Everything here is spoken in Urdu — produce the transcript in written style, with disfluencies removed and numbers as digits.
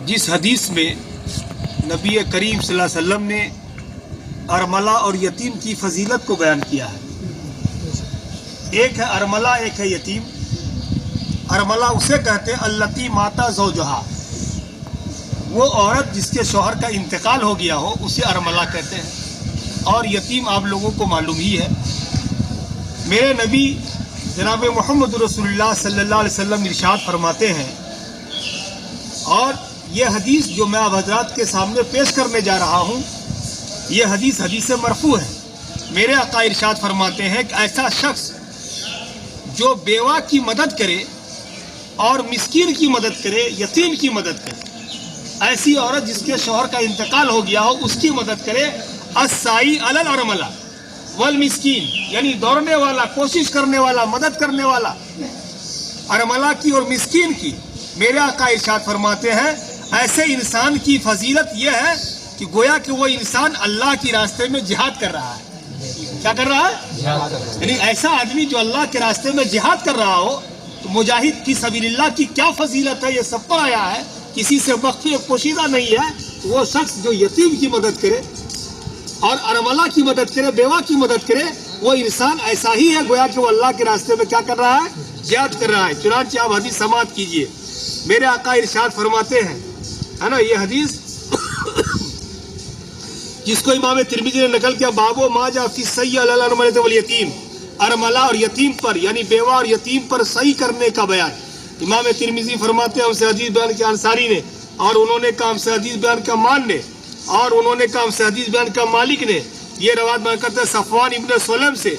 جس حدیث میں نبی کریم صلی اللہ علیہ وسلم نے ارملہ اور یتیم کی فضیلت کو بیان کیا ہے. ایک ہے ارملہ، ایک ہے یتیم. ارملہ اسے کہتے ہیں التی ماتا زوجہا، وہ عورت جس کے شوہر کا انتقال ہو گیا ہو اسے ارملہ کہتے ہیں. اور یتیم آپ لوگوں کو معلوم ہی ہے. میرے نبی جناب محمد رسول اللہ صلی اللہ علیہ وسلم ارشاد فرماتے ہیں، اور یہ حدیث جو میں آپ حضرات کے سامنے پیش کرنے جا رہا ہوں یہ حدیث مرفوع ہے. میرے آقا ارشاد فرماتے ہیں کہ ایسا شخص جو بیوہ کی مدد کرے اور مسکین کی مدد کرے، یتیم کی مدد کرے، ایسی عورت جس کے شوہر کا انتقال ہو گیا ہو اس کی مدد کرے. السائی علی الارملہ والمسکین، یعنی دوڑنے والا، کوشش کرنے والا، مدد کرنے والا ارملہ کی اور مسکین کی. میرے آقا ارشاد فرماتے ہیں ایسے انسان کی فضیلت یہ ہے کہ گویا کہ وہ انسان اللہ کی راستے میں جہاد کر رہا ہے. کیا کر رہا ہے؟ یعنی ایسا آدمی جو اللہ کے راستے میں جہاد کر رہا ہو تو مجاہد کی سبیل اللہ کی کیا فضیلت ہے، یہ سب پر آیا ہے، کسی سے مخفی پوشیدہ نہیں ہے. وہ شخص جو یتیم کی مدد کرے اور ارملہ کی مدد کرے، بیوہ کی مدد کرے، وہ انسان ایسا ہی ہے گویا کہ وہ اللہ کے راستے میں کیا کر رہا ہے، جہاد کر رہا ہے. چنانچہ آپ حدیث سماعت کیجئے. میرے آقا ارشاد فرماتے ہیں، ہے نا، یہ حدیث جس کو امام ترمذی نے نقل کیا، بابو ما جاء فی الصی علی الارملۃ والیتیم، ارملہ اور یتیم پر یعنی بیوہ اور یتیم پر صحیح کرنے کا بیان. امام ترمذی فرماتے ہیں ہم سے حدیث بیان کیا انصاری نے، اور انہوں نے کہا ہم سے حدیث بیان کیا مان نے، اور انہوں نے کہا ہم سے حدیث بیان کیا مالک نے. یہ روایت بیان کرتے ہیں صفوان ابن سلم سے